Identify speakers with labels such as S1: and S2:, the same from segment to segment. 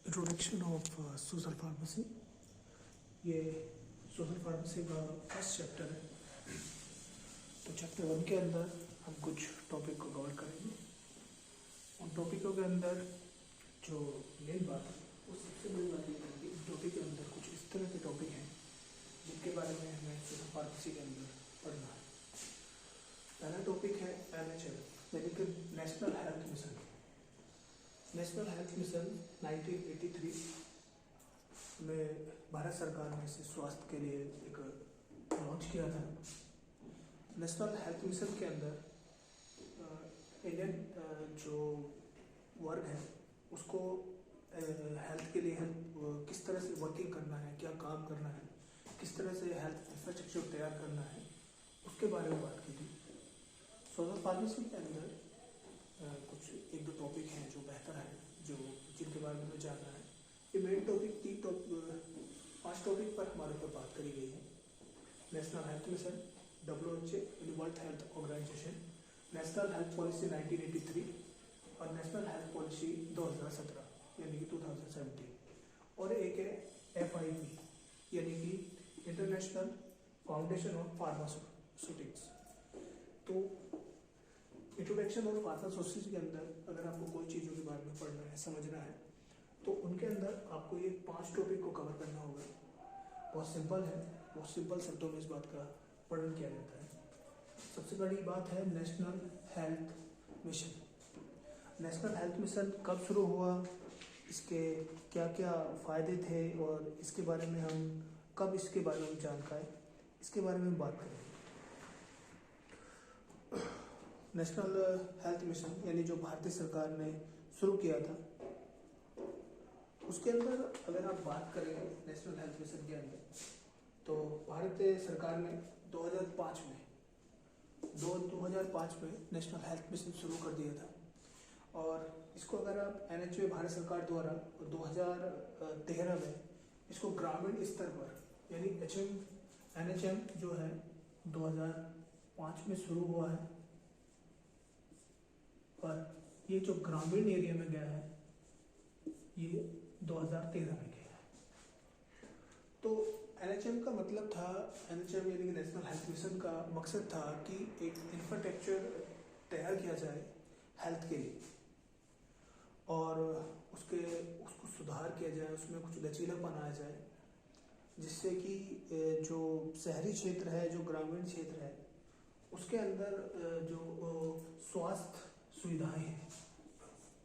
S1: Introduction of social pharmacy. ये social pharmacy का first chapter है। तो चैप्टर 1 के अंदर हम कुछ टॉपिक को कवर करेंगे। उन टॉपिकों के अंदर जो मेन बात है वो सबसे बड़ी बात यह है कि टॉपिक के अंदर कुछ इस तरह के टॉपिक हैं जिनके बारे में हमें सोशल फार्मेसी के अंदर पढ़ना है। पहला टॉपिक है NHM यानी कि national health mission. National health mission 1983 में भारत सरकार ने इसे स्वास्थ्य के लिए एक लॉन्च किया था। नेशनल हेल्थ मिशन के अंदर इंडियन जो वर्ग है उसको हेल्थ के लिए किस तरह से वर्किंग करना है, क्या काम करना है, किस तरह से हेल्थ इंफ्रास्ट्रक्चर तैयार करना है, उसके बारे में बात की थी। सोशल फार्मेसी के अंदर कुछ एक दो टॉपिक हैं जो बेहतर हैं, जो जिनके बारे में जानना है। ये मेन टॉपिक 5 टॉपिक पर हमारे ऊपर बात करी गई है। National health mission, WHO world health organisation, national health policy 1983 और नेशनल हेल्थ पॉलिसी 2017 यानी कि 2017, और एक है FIP यानी कि इंटरनेशनल फाउंडेशन ऑफ फार्मास्यूटिक्स। तो इंट्रोडक्शन और फार्मास्यूटिक्स के अंदर अगर आपको कोई चीज़ों के बारे में पढ़ना है, समझना है, तो उनके अंदर आपको ये 5 टॉपिक को कवर करना होगा। बहुत सिंपल है, बहुत सिंपल शब्दों में इस बात का वर्णन किया जाता है। सबसे बड़ी बात है national health mission. National health mission कब शुरू हुआ, इसके क्या क्या फ़ायदे थे और इसके बारे में हम कब इसके बारे में जानकारी, इसके बारे में बात करेंगे। नेशनल हेल्थ मिशन यानी जो भारतीय सरकार ने शुरू किया था, उसके अंदर अगर आप बात करें नेशनल हेल्थ मिशन के अंदर, तो भारतीय सरकार ने 2005 में नेशनल हेल्थ मिशन शुरू कर दिया था। और इसको अगर आप NHM भारत सरकार द्वारा 2013 में इसको ग्रामीण स्तर पर यानी NHM जो है 2005 में शुरू हुआ है, पर ये जो ग्रामीण एरिया में गया है ये 2013 में गया है। तो NHM का मतलब था, NHM यानी कि नेशनल हेल्थ मिशन का मकसद था कि एक इंफ्रास्ट्रक्चर तैयार किया जाए हेल्थ के लिए और उसको सुधार किया जाए, उसमें कुछ लचीलापन आया जाए, जिससे कि जो शहरी क्षेत्र है, जो ग्रामीण क्षेत्र है, उसके अंदर जो स्वास्थ्य सुविधाएं हैं,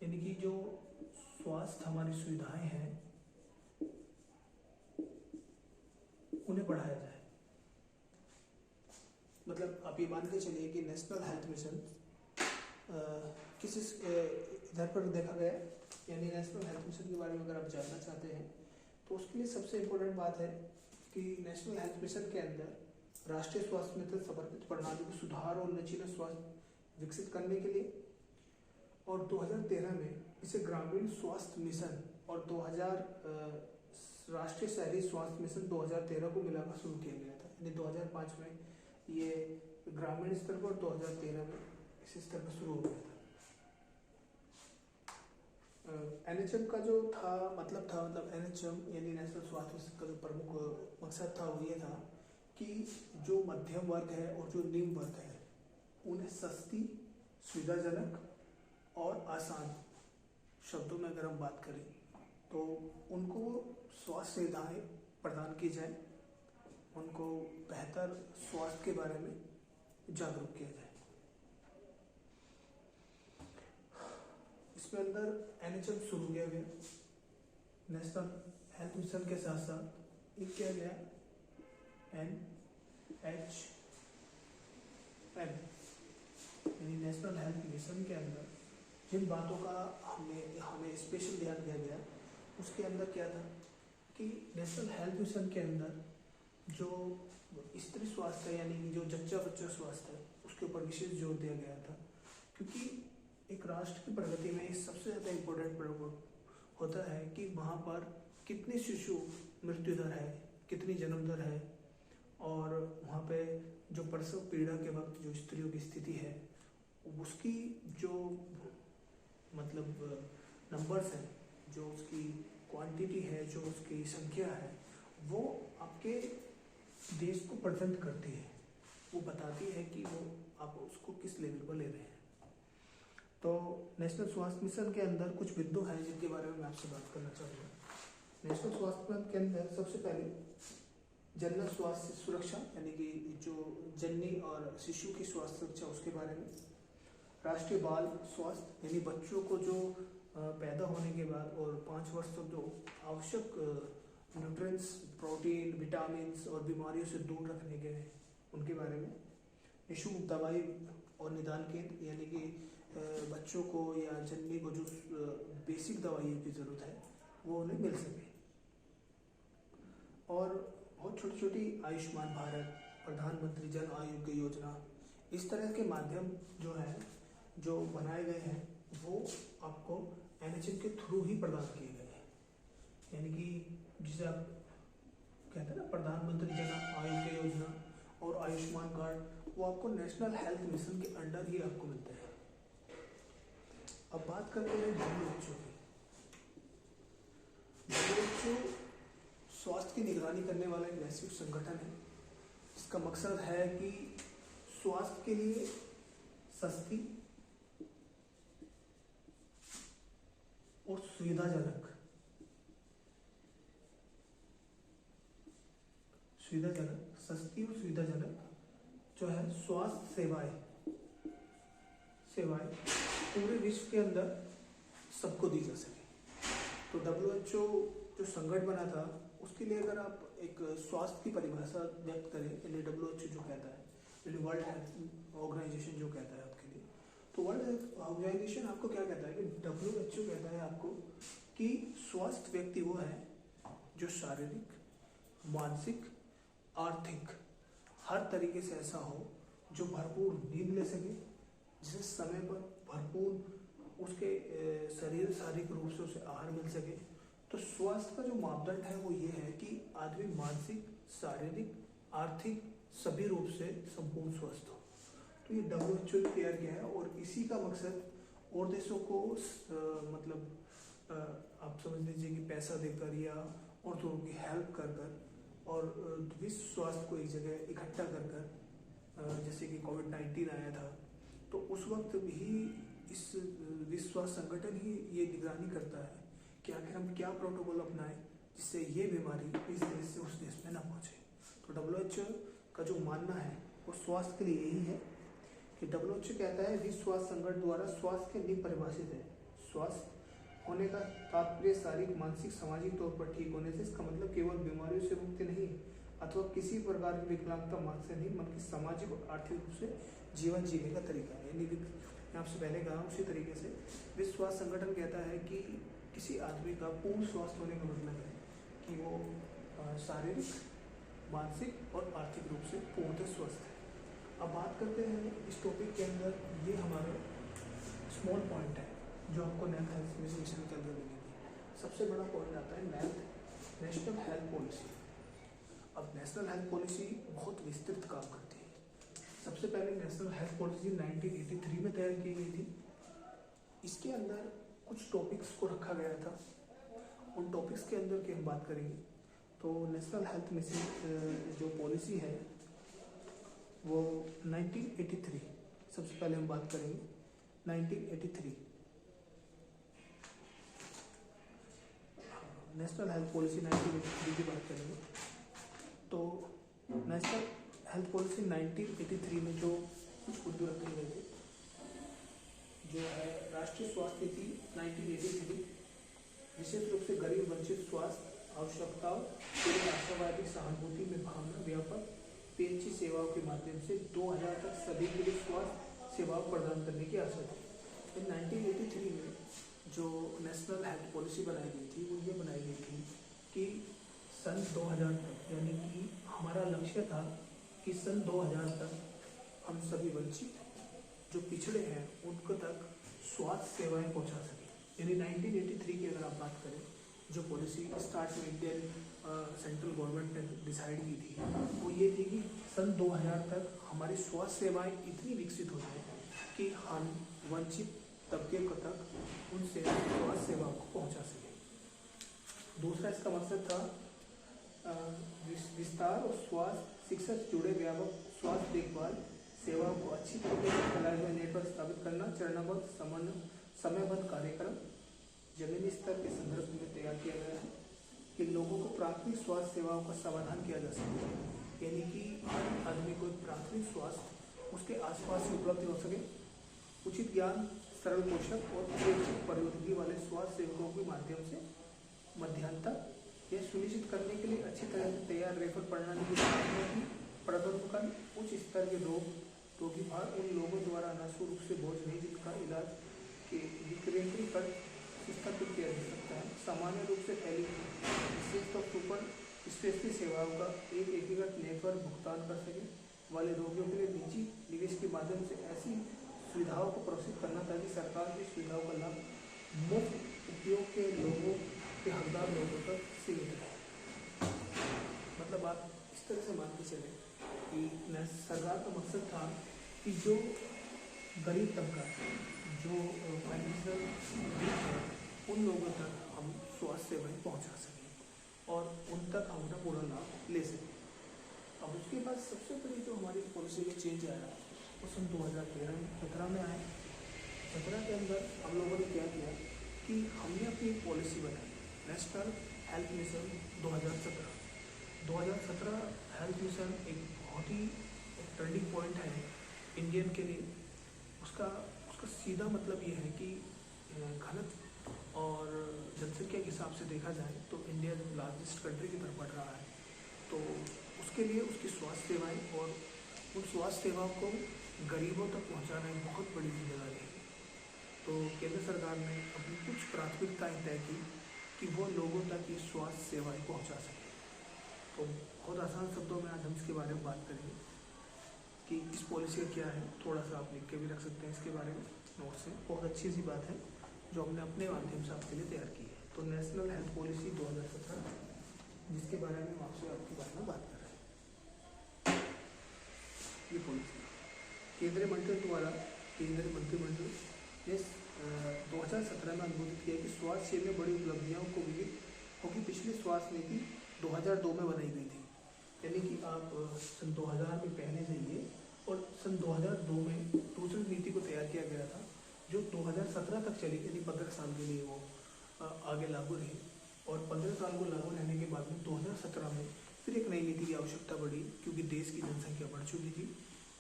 S1: यानी कि जो स्वास्थ्य हमारी सुविधाएं हैं उन्हें बढ़ाया जाए। मतलब आप ये मान के चलिए कि नेशनल हेल्थ मिशन किस इधर पर देखा गया, यानी नेशनल हेल्थ मिशन के बारे में अगर आप जानना चाहते हैं तो उसके लिए सबसे इम्पोर्टेंट बात है कि नेशनल हेल्थ मिशन के अंदर राष्ट्रीय स्वास्थ्य मिशन समर्पित प्रणाली को सुधार और लचीला स्वास्थ्य विकसित करने के लिए, और 2013 में इसे ग्रामीण स्वास्थ्य मिशन और 2000 राष्ट्रीय शहरी स्वास्थ्य मिशन 2013 को मिलाकर शुरू किया गया था। यानी 2005 में ये ग्रामीण स्तर पर, 2013 में इस स्तर पर शुरू हो गया था। NHM का जो था मतलब NHM यानी नेशनल स्वास्थ्य मिशन का जो प्रमुख मकसद था वो ये था कि जो मध्यम वर्ग है और जो निम्न वर्ग है उन्हें सस्ती, सुविधाजनक और आसान शब्दों में अगर हम बात करें तो उनको स्वास्थ्य सुविधाएं प्रदान की जाए, उनको बेहतर स्वास्थ्य के बारे में जागरूक किया जाए। इसमें अंदर NHM शुरू किया गया, नेशनल हेल्थ मिशन के साथ साथ एक किया गया NHM यानी नेशनल हेल्थ मिशन के अंदर जिन बातों का हमें स्पेशल ध्यान दिया गया, उसके अंदर क्या था कि नेशनल हेल्थ मिशन के अंदर जो स्त्री स्वास्थ्य है यानी कि जो जच्चा बच्चा स्वास्थ्य है उसके ऊपर विशेष जोर दिया गया था, क्योंकि एक राष्ट्र की प्रगति में सबसे ज़्यादा इम्पोर्टेंट होता है कि वहाँ पर कितनी शिशु मृत्यु दर है, कितनी जन्म दर है, और वहाँ पे जो प्रसव पीड़ा के वक्त जो स्त्रियों की स्थिति है उसकी जो मतलब नंबर्स हैं, जो उसकी क्वांटिटी है, जो उसकी संख्या है, वो आपके देश को प्रेजेंट करती है, वो बताती है कि वो आप उसको किस लेवल पर ले रहे हैं। तो नेशनल स्वास्थ्य मिशन के अंदर कुछ बिंदु हैं जिनके बारे में मैं आपसे बात करना चाहूँगा। नेशनल स्वास्थ्य मिशन के अंदर सबसे पहले जनरल स्वास्थ्य सुरक्षा, यानी कि जो जननी और शिशु की स्वास्थ्य सुरक्षा, उसके बारे में। राष्ट्रीय बाल स्वास्थ्य, यानी बच्चों को जो पैदा होने के बाद और 5 वर्ष तक जो आवश्यक न्यूट्रिएंट्स, प्रोटीन, विटामिन्स और बीमारियों से दूर रखने के हैं, उनके बारे में। निःशुल्क दवाई और निदान केंद्र, यानी कि बच्चों को या जननी को जो बेसिक दवाइयों की ज़रूरत है वो उन्हें मिल सके। और बहुत छोटी छोटी आयुष्मान भारत, प्रधानमंत्री जन आरोग्य योजना, इस तरह के माध्यम जो है, जो बनाए गए हैं, वो आपको NHM के थ्रू ही प्रदान किए गए हैं। यानी कि जिसे आप कहते हैं ना, प्रधानमंत्री जन आरोग्य योजना और आयुष्मान कार्ड, वो आपको नेशनल हेल्थ मिशन के अंडर ही आपको मिलते हैं। अब बात करते हैं WHO की। WHO स्वास्थ्य की निगरानी करने वाला एक वैश्विक संगठन है। इसका मकसद है कि स्वास्थ्य के लिए सस्ती और सुविधाजनक सस्ती और सुविधाजनक जो है स्वास्थ्य सेवाएं पूरे विश्व के अंदर सबको दी जा सके। तो WHO जो संगठन बना था, उसके लिए अगर आप एक स्वास्थ्य की परिभाषा व्यक्त करें, यानी WHO जो कहता है, यानी वर्ल्ड हेल्थ ऑर्गेनाइजेशन जो कहता है आपके लिए, तो वर्ल्ड हेल्थ ऑर्गेनाइजेशन आपको क्या कहता है कि WHO कहता है आपको कि स्वस्थ व्यक्ति वो है जो शारीरिक, मानसिक, आर्थिक हर तरीके से ऐसा हो, जो भरपूर नींद ले सके, जिसे समय पर भरपूर उसके शरीर शारीरिक रूप से उसे आहार मिल सके। तो स्वास्थ्य का जो मापदंड है वो ये है कि आदमी मानसिक, शारीरिक, आर्थिक सभी रूप से संपूर्ण स्वस्थ हो। तो ये WHO ने तैयार किया है, और इसी का मकसद और देशों को आप समझ लीजिए कि पैसा देकर या और लोगों की हेल्प कर कर और विश्व स्वास्थ्य को एक जगह इकट्ठा कर कर, जैसे कि कोविड-19 आया था, तो उस वक्त भी इस विश्व स्वास्थ्य संगठन ही ये निगरानी करता है कि आखिर हम क्या प्रोटोकॉल अपनाएं जिससे ये बीमारी इस देश से उस देश में ना पहुंचे। तो WHO का जो मानना है वो स्वास्थ्य के लिए यही है कि WHO कहता है विश्व स्वास्थ्य संगठन द्वारा स्वास्थ्य के लिए परिभाषित है। स्वास्थ्य होने का तात्पर्य शारीरिक, मानसिक, सामाजिक तौर पर ठीक होने से। इसका मतलब केवल बीमारियों से मुक्ति नहीं, अथवा किसी प्रकार की विकलांगता मार्ग से नहीं, बल्कि सामाजिक और आर्थिक रूप से जीवन जीने का तरीका है। यानी मैं आपसे पहले कहा, उसी तरीके से विश्व स्वास्थ्य संगठन कहता है कि किसी आदमी का पूर्ण स्वास्थ्य होने का मतलब है कि वो शारीरिक, मानसिक और आर्थिक रूप से पूर्णतः स्वस्थ है। अब बात करते हैं इस टॉपिक के अंदर, ये हमारा स्मॉल पॉइंट है जो आपको हेल्थ मिशन के अंदर मिलेगी। सबसे बड़ा पॉइंट आता है नेशनल हेल्थ पॉलिसी। अब नेशनल हेल्थ पॉलिसी बहुत विस्तृत काम करती है। सबसे पहले नेशनल हेल्थ पॉलिसी 1983 में तैयार की गई थी। इसके अंदर कुछ टॉपिक्स को रखा गया था, उन टॉपिक्स के अंदर की हम बात करेंगे। तो नेशनल हेल्थ मिशन जो पॉलिसी है वो 1983, सबसे पहले हम बात करेंगे 1983 नेशनल हेल्थ पॉलिसी 1983 की बात करेंगे। तो नेशनल हेल्थ पॉलिसी 1983 में जो कुछ मुद्दे रखे गए थे, जो है राष्ट्रीय स्वास्थ्य नीति 1983, विशेष रूप से गरीब वंचित स्वास्थ्य आवश्यकताओं के लिए आशावादी सहानुभूति में भावना व्यापक पेशेवरी सेवाओं के माध्यम से 2000 तक सभी के लिए स्वास्थ्य सेवाओं प्रदान करने की आशा थी। इन 1983 में जो नेशनल हेल्थ पॉलिसी बनाई गई थी वो ये बनाई गई थी कि सन 2000 तक, यानी कि हमारा लक्ष्य था कि सन 2000 तक हम सभी वंचित जो पिछड़े हैं उनको तक स्वास्थ्य सेवाएं पहुंचा सकें। यानी 1983 की अगर आप बात करें, जो पॉलिसी स्टार्ट में इंडियन सेंट्रल गवर्नमेंट ने डिसाइड की थी वो ये थी कि सन 2000 तक हमारी स्वास्थ्य सेवाएं इतनी विकसित हो जाए कि हम वंचित तबके तक उन स्वास्थ्य सेवाओं को पहुंचा सकें। दूसरा इसका मकसद था विस्तार और स्वास्थ्य शिक्षा से जुड़े व्यापक स्वास्थ्य देखभाल सेवाओं को अच्छी तरीके से फैलाए हुए नेटवर्क स्थापित करना, चरणबद्ध समयबद्ध कार्यक्रम जमीनी स्तर के संदर्भ में तैयार किया गया है कि लोगों को प्राथमिक स्वास्थ्य सेवाओं का समाधान किया जा सके, यानी कि हर आदमी को प्राथमिक स्वास्थ्य उसके आसपास ही उपलब्ध हो सके। उचित ज्ञान, सरल पोषक और उच्च प्रौद्योगिकी वाले स्वास्थ्य सेवकों के माध्यम से मध्यांतर यह सुनिश्चित करने के लिए अच्छी तरह से तैयार रेफर प्रणाली की स्थापना की। प्रबंधन उच्च स्तर के रोगी भार उन लोगों द्वारा अनावश्यक रूप से बोझ नहीं जिनका इलाज के विकेंद्रीकरण स्थापित किया जा सकता है। सामान्य रूप से फैली विशेष और सुपर स्पेशलिटी सेवाओं का एक एकीकृत नेटवर्क भुगतान कर सके वाले रोगियों के लिए निजी निवेश के माध्यम से ऐसी सुविधाओं को प्रोत्साहित करना ताकि सरकार की सुविधाओं का लाभ मुफ्त उपयोग के लोगों के हकदार लोगों तक सीमित रहे। मतलब आप इस तरह से मान के चले कि सरकार का मकसद था कि जो गरीब तबका जो फाइनेंशियल वीक है उन लोगों तक हम स्वास्थ्य सेवाएं पहुंचा सकें और उन तक हम अपना पूरा लाभ ले सकें। अब उसके बाद सबसे बड़ी जो हमारी पॉलिसी में चेंज आया वो सन 2013-17 में आया। 17 के अंदर हम लोगों ने क्या किया कि हमने अपनी पॉलिसी बनाई, national health mission 2017। 2017 health mission एक बहुत ही टर्निंग पॉइंट है इंडियन के लिए। उसका सीधा मतलब ये है कि घनत्व और जनसंख्या के हिसाब से देखा जाए तो इंडिया जो लार्जेस्ट कंट्री की तरफ बढ़ रहा है, तो उसके लिए उसकी स्वास्थ्य सेवाएं और उन स्वास्थ्य सेवाओं को गरीबों तक पहुंचाना एक बहुत बड़ी जिम्मेदारी है। तो केंद्र सरकार ने अपनी कुछ प्राथमिकताएं तय की कि वो लोगों तक ये स्वास्थ्य सेवाएं पहुंचा सके। तो बहुत आसान शब्दों में आज हम इसके बारे में बात करेंगे कि इस पॉलिसी का क्या है। थोड़ा सा आप लिख के भी रख सकते हैं इसके बारे में नोट से। बहुत अच्छी सी बात है जो हमने अपने माध्यम से आपके लिए तैयार की है। तो नेशनल हेल्थ पॉलिसी 2017 जिसके बारे में हम आपसे आपके बारे में बात कर रहे हैं, ये पॉलिसी केंद्रीय मंत्रिमंडल ने 2017 में अनुमोदित किया कि स्वास्थ्य क्षेत्र में बड़ी उपलब्धियों को विविध होगी। पिछली स्वास्थ्य नीति 2002 में बनाई गई थी, यानी कि आप सन 2000 में पहले जाइए और सन 2002 में दूसरी नीति को तैयार किया गया था जो 2017 तक चली, यानी 15 साल के लिए वो आगे लागू रही। और 15 साल को लागू रहने के बाद में 2017 में फिर एक नई नीति की आवश्यकता पड़ी क्योंकि देश की जनसंख्या बढ़ चुकी थी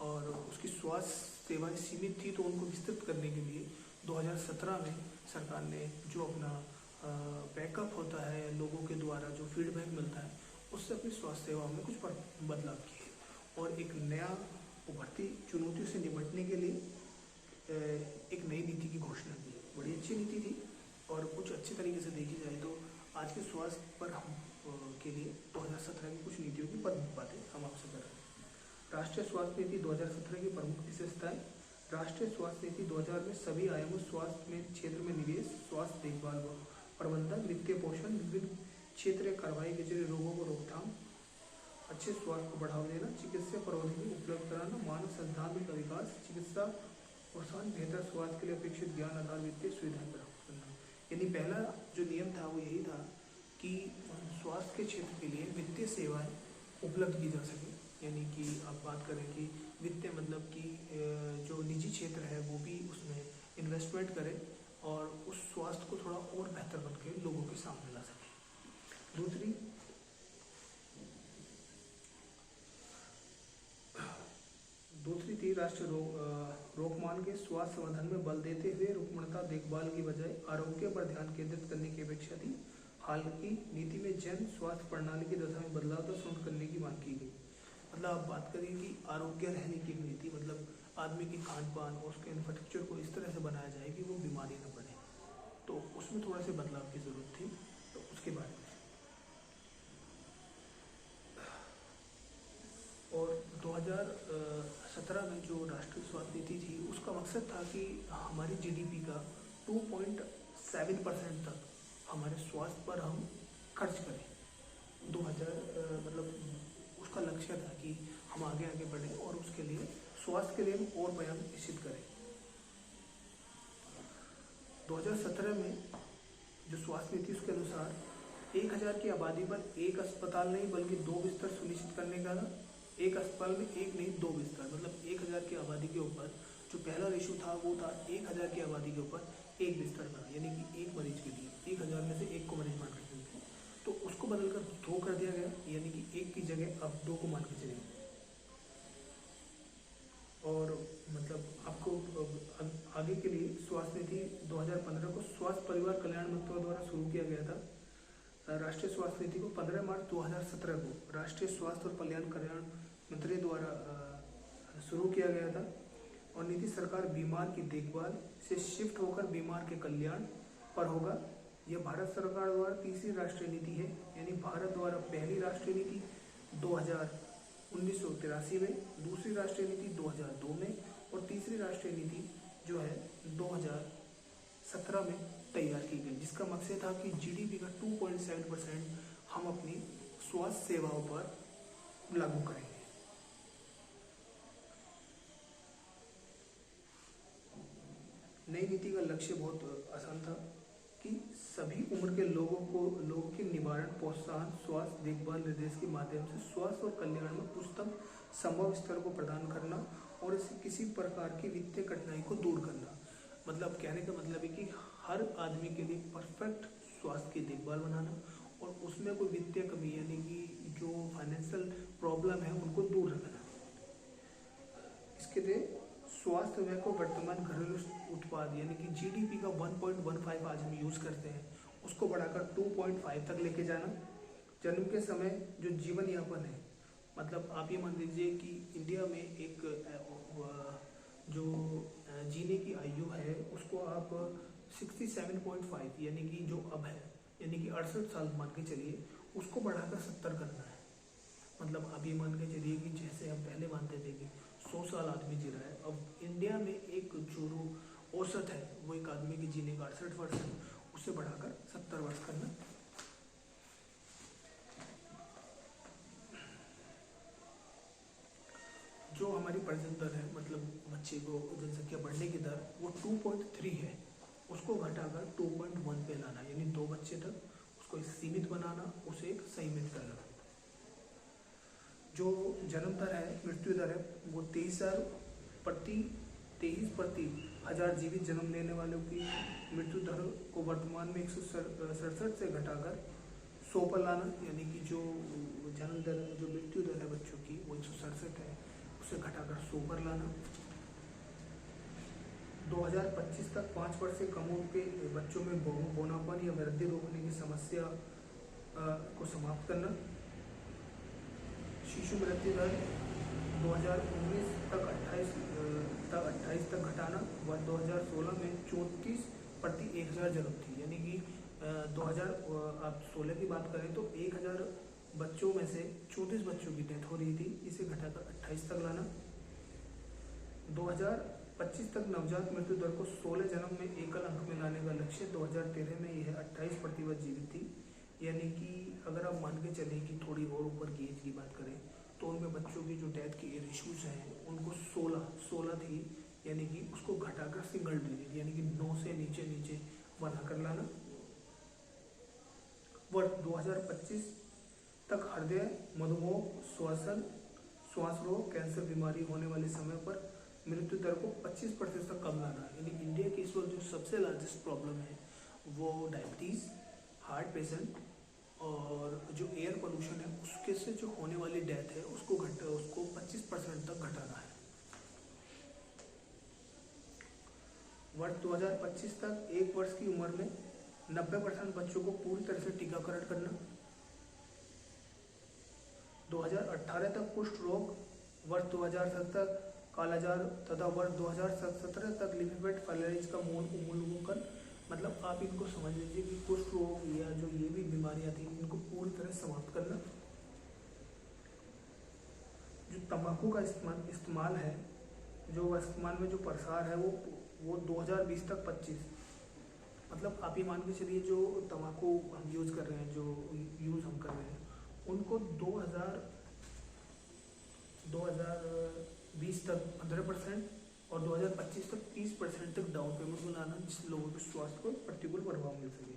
S1: और उसकी स्वास्थ्य सेवाएं सीमित थी। तो उनको विस्तृत करने के लिए 2017 में सरकार ने जो अपना बैकअप होता है लोगों के द्वारा जो फीडबैक मिलता है उससे अपनी स्वास्थ्य सेवाओं में कुछ बदलाव किए और एक नया उभरती चुनौतियों से निपटने के लिए एक नई नीति की घोषणा की। बड़ी अच्छी नीति थी और कुछ अच्छे तरीके से देखी जाए तो आज के स्वास्थ्य पर हम के लिए 2017 की कुछ नीतियों की बातें हम आपसे कर रहे हैं। राष्ट्रीय स्वास्थ्य नीति 2017 की प्रमुख विशेषताएं। राष्ट्रीय स्वास्थ्य नीति 2000 में सभी आयामों स्वास्थ्य में क्षेत्र में निवेश, स्वास्थ्य देखभाल प्रबंधन, वित्तीय पोषण, विभिन्न क्षेत्रीय कार्रवाई के जरिए रोगों को रोकथाम, अच्छे स्वास्थ्य को बढ़ावा देना, चिकित्सा प्रौद्योगिकी उपलब्ध कराना, मानव संसाधन का विकास, चिकित्सा प्रोत्साहन, बेहतर स्वास्थ्य के लिए अपेक्षित ज्ञान आधार वित्तीय सुविधाएं प्राप्त करना। यानी पहला जो नियम था वो यही था कि स्वास्थ्य के क्षेत्र के लिए वित्तीय सेवाएं उपलब्ध की जा सके। यानी कि आप बात करें कि वित्तीय मतलब कि जो निजी क्षेत्र है वो भी उसमें इन्वेस्टमेंट करे और उस स्वास्थ्य को थोड़ा और बेहतर बन के लोगों के सामने ला सके। दूसरी थी राष्ट्रीय रोकमान के स्वास्थ्य समाधान में बल देते हुए रुकमणता देखभाल की बजाय आरोग्य पर ध्यान केंद्रित करने की अपेक्षा थी। हाल की नीति में जन स्वास्थ्य प्रणाली की दशा में बदलाव तो शुरू करने की मांग की गई। मतलब आप बात करिए कि आरोग्य रहने की नीति, मतलब आदमी की खान पान और उसके इंफ्रास्ट्रक्चर को इस तरह से बनाया जाए कि वो बीमारी न पड़े, तो उसमें थोड़ा से बदलाव की ज़रूरत थी। तो उसके बारे में और 2017 में जो राष्ट्रीय स्वास्थ्य नीति थी उसका मकसद था कि हमारी जीडीपी का 2.7% तक हमारे स्वास्थ्य पर हम खर्च करें। 2000 मतलब उसका लक्ष्य था कि हम आगे आगे बढ़ें और उसके लिए स्वास्थ्य के लिए हम और बयान निश्चित करें। 2017 में जो स्वास्थ्य नीति उसके अनुसार 1000 की आबादी पर एक अस्पताल नहीं बल्कि 2 बिस्तर सुनिश्चित करने का था। एक अस्पताल में एक नहीं 2 बिस्तर, मतलब 1000 की आबादी के ऊपर जो पहला रेशो था वो था 1000 की आबादी के ऊपर एक बिस्तर का, यानी कि एक मरीज के लिए 1000 में से एक को मरीज मान के चलते हैं, तो उसको बदलकर 2 कर दिया गया, यानी कि एक की जगह अब 2 को मान के चलेंगे। और मतलब आपको आगे के लिए स्वास्थ्य नीति 2015 को स्वास्थ्य परिवार कल्याण मंत्रालय द्वारा शुरू किया गया था। राष्ट्रीय स्वास्थ्य नीति को 15 मार्च 2017 को राष्ट्रीय स्वास्थ्य और कल्याण मंत्री द्वारा शुरू किया गया था। और नीति सरकार बीमार की देखभाल से शिफ्ट होकर बीमार के कल्याण पर होगा। यह भारत सरकार द्वारा तीसरी राष्ट्रीय नीति है, यानी भारत द्वारा पहली राष्ट्रीय नीति 1983 में, दूसरी राष्ट्रीय नीति 2002 में और तीसरी राष्ट्रीय नीति जो है 2017 में तैयार की गई, जिसका मकसद था कि जीडीपी का 2.7% हम अपनी स्वास्थ्य सेवाओं पर लागू करेंगे। नई नीति का लक्ष्य बहुत आसान था कि सभी उम्र के लोगों के निवारण, प्रोत्साहन, स्वास्थ्य देखभाल निर्देश के माध्यम से स्वास्थ्य और कल्याण में उच्चतम संभव स्तर को प्रदान करना और इससे किसी प्रकार की वित्तीय कठिनाई को दूर करना। मतलब कहने का मतलब है कि हर आदमी के लिए परफेक्ट स्वास्थ्य की देखभाल बनाना और उसमें कोई वित्तीय कमी यानी कि जो फाइनेंशियल प्रॉब्लम है उनको दूर रखना। इसके लिए स्वास्थ्य व्यय को वर्तमान घरेलू उत्पाद यानी कि जीडीपी का 1.15 आज हम यूज करते हैं, उसको बढ़ाकर 2.5 तक लेके जाना। जन्म के समय जो जीवन यापन है, मतलब आप ये मान लीजिए कि इंडिया में एक जो जीने की आयु है उसको आप 67.5 यानी कि जो अब है यानी कि 68 साल मान के चलिए, उसको बढ़ाकर 70 करना है। मतलब आप ये मान के चलिए कि जैसे हम पहले मानते थे कि 100 साल आदमी जी रहा है, अब इंडिया में एक जो औसत है वो एक आदमी की जीने का 68 वर्ष है, उससे बढ़ाकर 70 वर्ष करना। जो हमारी प्रजनन दर है, मतलब बच्चे को जनसंख्या बढ़ने की दर, वो 2.3 है, उसको घटाकर 2.1 पे लाना, यानी 2 बच्चे तक उसको सीमित बनाना, उसे एक संयमित करना। जो जन्म दर है, मृत्यु दर है, वो 23 प्रति हजार जीवित जन्म लेने वालों की मृत्यु दर को वर्तमान में 167 से घटाकर 100 पर लाना, यानी कि जो जन्म दर जो मृत्यु दर है बच्चों की वो 167 है, उसे घटाकर 100 पर लाना। 2025 तक 5 वर्ष से कम उम्र के बच्चों में बौनापन या वृद्धि रोकने की समस्या को समाप्त करना। शिशु मृत्यु दर 2019 तक 28 तक घटाना। वर्ष 2016 में 34 प्रति 1000 जन्म थी, यानी कि 2016 की बात करें तो 1000 बच्चों में से 34 बच्चों की डेथ हो रही थी, इसे घटाकर 28 तक लाना। 2025 तक नवजात मृत्यु दर को 16 जन्म में एकल अंक में लाने का लक्ष्य। 2013 में यह 28% जीवित थी, यानी कि अगर आप मान के चलें कि थोड़ी और ऊपर की एज की बात करें तो उनमें बच्चों की जो डेथ की रेशोज हैं उनको 16 थी, यानी कि उसको घटाकर सिंगल डिजिट यानी कि 9 से नीचे बनाकर लाना। वर्ष 2025 तक हृदय, मधुमेह, श्वास रोग, कैंसर बीमारी होने वाले समय पर मृत्यु दर को 25% तक कम लाना। यानी इंडिया की इस वक्त जो सबसे लार्जेस्ट प्रॉब्लम है वो डायबिटीज़, हार्ट पेशेंट और जो एयर पोल्यूशन है उसके से जो होने वाली डेथ है उसको 25% तक घटाना है। वर्ष 2025 तक 1 वर्ष की उम्र में 90% बच्चों को पूरी तरह से टीकाकरण करना। 2018 तक कुष्ठ रोग, वर्ष 2007 तक कालाजार तथा वर्ष 2017 तक लिम्फेड फाइलेरिया का उन्मूलन। मतलब आप इनको समझ लीजिए कि कुष्ठ रोग या जो ये भी बीमारियां थी इनको पूरी तरह समाप्त करना। जो तंबाकू का इस्तेमाल है, जो वर्तमान में जो प्रसार है वो 2020 तक 25, मतलब आप ये मान के चलिए जो तंबाकू हम यूज़ कर रहे हैं, जो यूज़ हम कर रहे हैं उनको 2020 तक 15% और 2025 तक 30% तक डाउन पेमेंट बनाना, जिससे लोगों के स्वास्थ्य को प्रतिकूल प्रभाव मिल सके।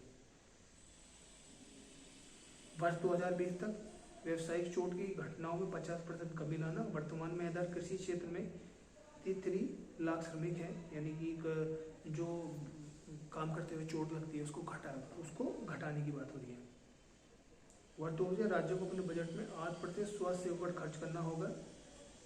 S1: वर्ष 2020 तक व्यावसायिक चोट की घटनाओं में 50% कमी लाना। वर्तमान में इधर कृषि क्षेत्र में 33 लाख श्रमिक हैं, यानी कि जो काम करते हुए चोट लगती है उसको घटाने की बात हो रही है। वर्ष 2000 राज्यों को अपने बजट में 8% स्वास्थ्य सेवा पर खर्च करना होगा।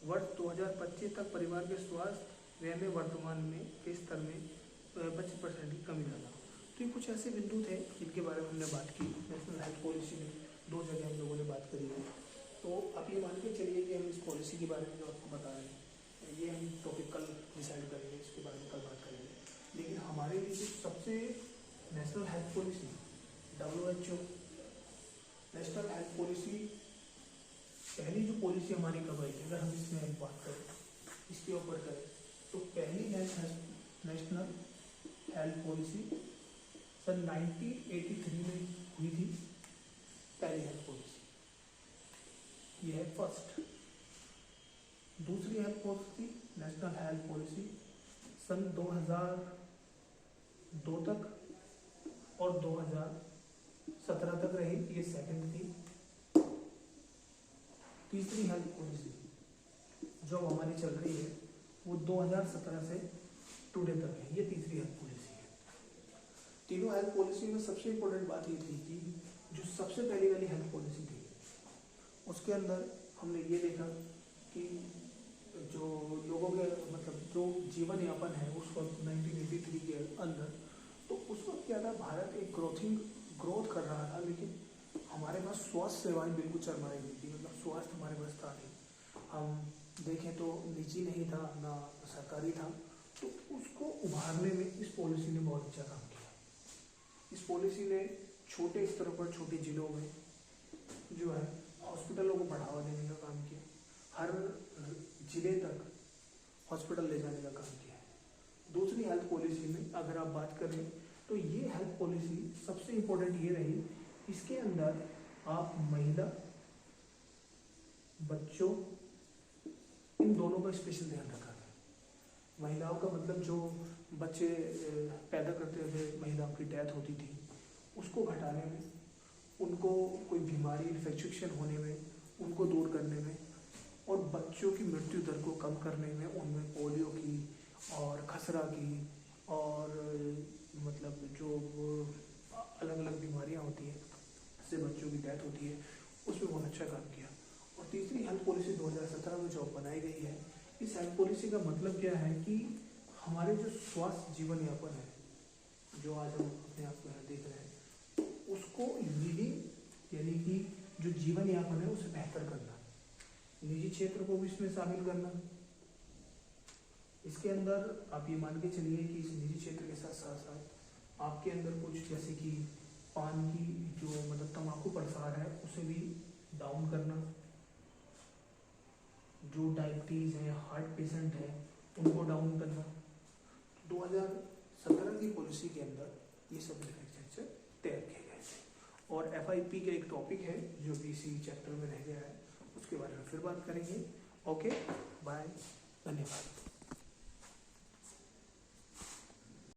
S1: वर्ष 2025 तक परिवार के स्वास्थ्य व्यय में वर्तमान में के स्तर में 25% की कमी लाना। तो ये कुछ ऐसे बिंदु थे जिनके बारे में हमने बात की। नेशनल हेल्थ पॉलिसी में 2 जगह हम लोगों ने बात करी है। तो आप ये मान के चलिए कि हम इस पॉलिसी के बारे में जो आपको बता रहे हैं, ये हम टॉपिक कल डिसाइड करेंगे, इसके बारे में कल बात करेंगे। लेकिन हमारे लिए जो सबसे national health policy WHO national health policy पहली जो पॉलिसी हमारी कब आई थी, अगर हम इसमें बात करें, इसके ऊपर करें, तो पहली नेशनल हेल्थ पॉलिसी सन 1983 में हुई थी। पहली हेल्थ पॉलिसी ये है फर्स्ट। दूसरी health policy national health policy सन 2002 तक और 2017 तक रही, ये सेकंड थी। तीसरी हेल्थ पॉलिसी जो हमारी चल रही है वो 2017 से टुडे तक है, ये तीसरी हेल्थ पॉलिसी है। तीनों हेल्थ पॉलिसी में सबसे इम्पोर्टेंट बात ये थी कि जो सबसे पहली वाली हेल्थ पॉलिसी थी उसके अंदर हमने ये देखा कि जो लोगों के मतलब जो जीवन यापन है उस वक्त 1983 के अंदर, तो उस वक्त क्या था, भारत एक ग्रोथ कर रहा था, लेकिन हमारे पास स्वास्थ्य सेवाएं बिल्कुल चरमराई हुई थी। मतलब स्वास्थ्य हमारे पास था नहीं, हम देखें तो निजी नहीं था ना सरकारी था। तो उसको उभारने में इस पॉलिसी ने बहुत अच्छा काम किया। इस पॉलिसी ने छोटे स्तरों पर, छोटे जिलों में जो है हॉस्पिटलों को बढ़ावा देने का काम किया, हर जिले तक हॉस्पिटल ले जाने का काम किया है। दूसरी हेल्थ पॉलिसी में अगर आप बात करें तो ये हेल्थ पॉलिसी सबसे इम्पोर्टेंट ये रही, इसके अंदर आप महिला, बच्चों, इन दोनों का स्पेशल ध्यान रखा गया। महिलाओं का मतलब जो बच्चे पैदा करते हुए महिलाओं की डेथ होती थी उसको घटाने में, उनको कोई बीमारी इन्फेक्शन होने में उनको दूर करने में, और बच्चों की मृत्यु दर को कम करने में, उनमें पोलियो की और खसरा की और मतलब जो अलग अलग बीमारियां होती हैं जिससे बच्चों की डेथ होती है, उसमें बहुत अच्छा काम किया। और तीसरी हेल्थ पॉलिसी 2017 में जो बनाई गई है, इस हेल्थ पॉलिसी का मतलब क्या है कि हमारे जो स्वास्थ्य जीवन यापन है, जो आज हम अपने आप को यहाँ देख रहे हैं, उसको लीडिंग यानी कि जो जीवन यापन है उसे बेहतर करना, निजी क्षेत्र को भी इसमें शामिल करना। इसके अंदर आप ये मान के चलिए कि इस निजी क्षेत्र के साथ साथ आपके अंदर कुछ जैसे कि पान की जो मतलब तंबाकू प्रसार है उसे भी डाउन करना, जो डायबिटीज़ है, हार्ट पेशेंट है, उनको डाउन करना। 2017 की पॉलिसी के अंदर ये सब इंफ्रास्ट्रक्चर तैयार किए गए थे। और FIP का एक टॉपिक है जो भी इसी चैप्टर में रह गया है, उसके बारे में फिर बात करेंगे। ओके, बाय, धन्यवाद।